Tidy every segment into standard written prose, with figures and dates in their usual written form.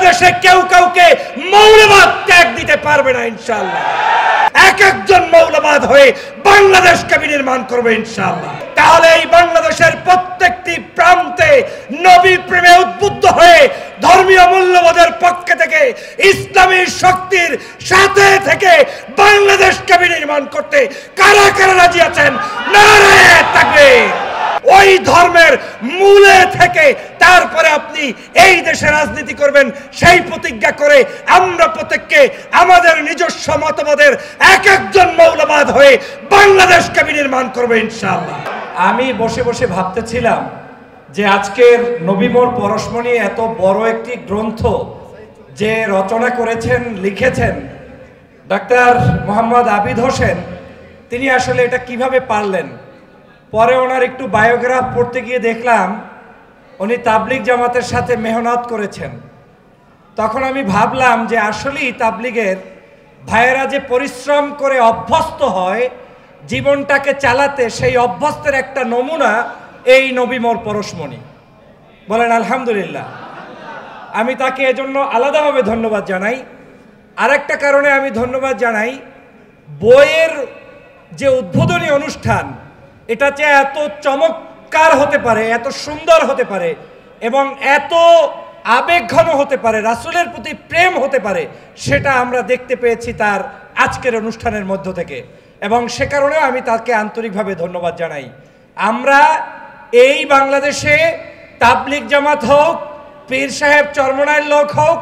বাংলাদেশে কেউ কাউকে মৌলবাদ ত্যাগ দিতে পারবে না ইনশাআল্লাহ। এক একজন মৌলবাদ হয়ে বাংলাদেশকে বিনির্মাণ করবে ইনশাআল্লাহ। তাহলে এই বাংলাদেশের প্রত্যেকটি প্রান্তে নবী প্রেমে উদ্বুদ্ধ হয়ে ধর্মীয় মূল্যবোধের পক্ষে থেকে ইসলামী শক্তির সাথে থেকে বাংলাদেশকে বিনির্মাণ করতে কারা কারা রাজি আছেন? নারায়ে তাকবীর। ওই ধর্মের মূলে থেকে তারপরে আপনি এই দেশে রাজনীতি করবেন, সেই প্রতিজ্ঞা করে আমরা প্রত্যেককে আমাদের নিজস্ব মতবাদের এক একজন মৌলবাদ হয়ে বাংলাদেশকে বিনির্মাণ করবে ইনশাআল্লাহ। আমি বসে বসে ভাবতেছিলাম যে আজকের নবী মোর পরশমণি এত বড় একটি গ্রন্থ যে রচনা করেছেন, লিখেছেন ডাক্তার মোহাম্মদ আবিদ হোসেন, তিনি আসলে এটা কিভাবে পারলেন। পরে ওনার একটু বায়োগ্রাফ পড়তে গিয়ে দেখলাম উনি তাবলিগ জামাতের সাথে মেহনত করেছেন। তখন আমি ভাবলাম যে আসলেই তাবলিগের ভাইয়েরা যে পরিশ্রম করে অভ্যস্ত হয় জীবনটাকে চালাতে, সেই অভ্যস্তের একটা নমুনা এই নবী মোর পরশমণি। বলেন আলহামদুলিল্লাহ। আমি তাকে এজন্য আলাদাভাবে ধন্যবাদ জানাই। আরেকটা কারণে আমি ধন্যবাদ জানাই, বইয়ের যে উদ্বোধনী অনুষ্ঠান এটা যে এত চমৎকার হতে পারে, এত সুন্দর হতে পারে এবং এত আবেগঘন হতে পারে, রাসূলের প্রতি প্রেম হতে পারে, সেটা আমরা দেখতে পেয়েছি তার আজকের অনুষ্ঠানের মধ্য থেকে, এবং সে কারণে আমি তাকে আন্তরিকভাবে ধন্যবাদ জানাই। আমরা এই বাংলাদেশে তাবলিগ জামাত হোক, পীর সাহেব চরমনাইয়ের লোক হোক,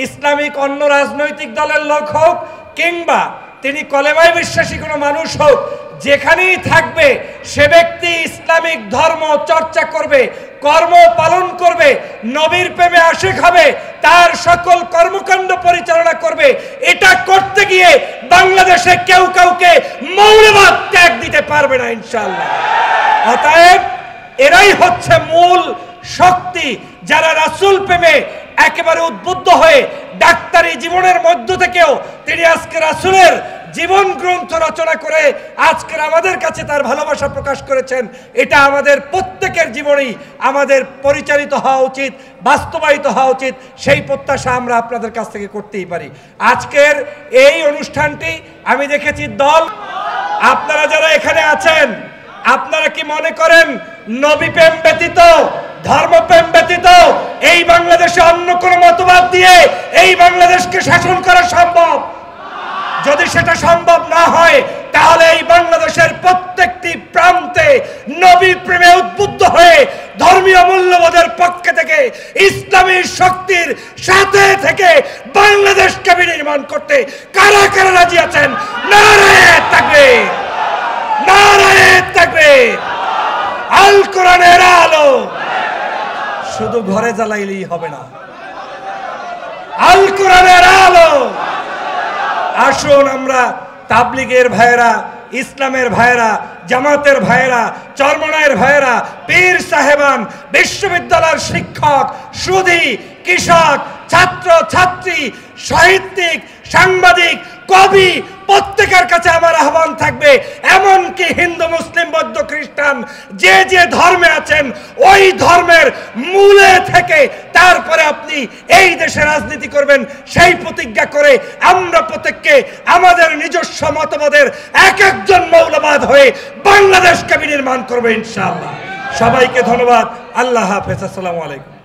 ইসলামিক অন্য রাজনৈতিক দলের লোক হোক, কিংবা তিনি কলেমায় বিশ্বাসী কোনো মানুষ হোক, যেখানেই থাকবে সে ব্যক্তি ইসলামিক ধর্ম চর্চা করবে, কর্ম পালন করবে, নবীর প্রেমে আশিক হবে, তার সকল কর্মকাণ্ড পরিচালনা করবে। এটা করতে গিয়ে বাংলাদেশে কেউ কাউকে মৌলবাদ ত্যাগ দিতে পারবে না ইনশাআল্লাহ। অতএব এরাই হচ্ছে মূল শক্তি, যারা রাসূল প্রেমে একেবারে উদ্বুদ্ধ হয়ে ডাক্তারি জীবনের মধ্য থেকেও তিনি আজকে রাসূলের জীবন গ্রন্থ রচনা করে আজকের আমাদের কাছে তার ভালোবাসা প্রকাশ করেছেন। এটা আমাদের প্রত্যেকের জীবনেই আমাদের পরিচালিত হওয়া উচিত, বাস্তবায়িত হওয়া উচিত। সেই প্রত্যাশা আমরা আপনাদের কাছ থেকে করতেই পারি। আজকের এই অনুষ্ঠানটি আমি দেখেছি দল, আপনারা যারা এখানে আছেন, আপনারা কি মনে করেন নবী প্রেম ব্যতীত, ধর্মপ্রেম ব্যতীত এই বাংলাদেশে অন্য কোন মতবাদ দিয়ে এই বাংলাদেশকে শাসন করা সম্ভব? যদি সেটা সম্ভব না হয় তাহলে এই বাংলাদেশের প্রত্যেকটি প্রান্তে নবী প্রেমে উদ্বুদ্ধ হয়ে ধর্মীয় মূল্যবোধের পক্ষে থেকে ইসলামী শক্তির সাথে থেকে বাংলাদেশকে বিনির্মাণ করতে কারা কারা রাজি আছেন? নারায়ে তাকবীর, নারায়ে তাকবীর। আল কোরআনের আলো শুধু ঘরে জ্বালাইলেই হবে না, আল কোরআনের আলো। আসুন আমরা তাবলিগের ভাইয়েরা, ইসলামের ভাইয়েরা, জামাতের ভাইয়েরা, চরমনায়ের ভাইয়েরা, পীর সাহেবান, বিশ্ববিদ্যালয়ের শিক্ষক, সুধী, কৃষক, ছাত্র ছাত্রী, সাহিত্যিক, সাংবাদিক, কবি, প্রত্যেকের কাছে আমার আহ্বান থাকবে, এমনকি হিন্দু, মুসলিম, বৌদ্ধ, খ্রিস্টান যে যে ধর্মে আছেন ওই ধর্মের মূলে থেকে তারপরে আপনি এই দেশে রাজনীতি করবেন, সেই প্রতিজ্ঞা করে আমরা প্রত্যেককে আমাদের নিজস্ব মতবাদের এক একজন মৌলবাদ হয়ে বাংলাদেশকে বিনির্মাণ করবে ইনশাআল্লাহ। সবাইকে ধন্যবাদ। আল্লাহ হাফেজ। আসসালামু আলাইকুম।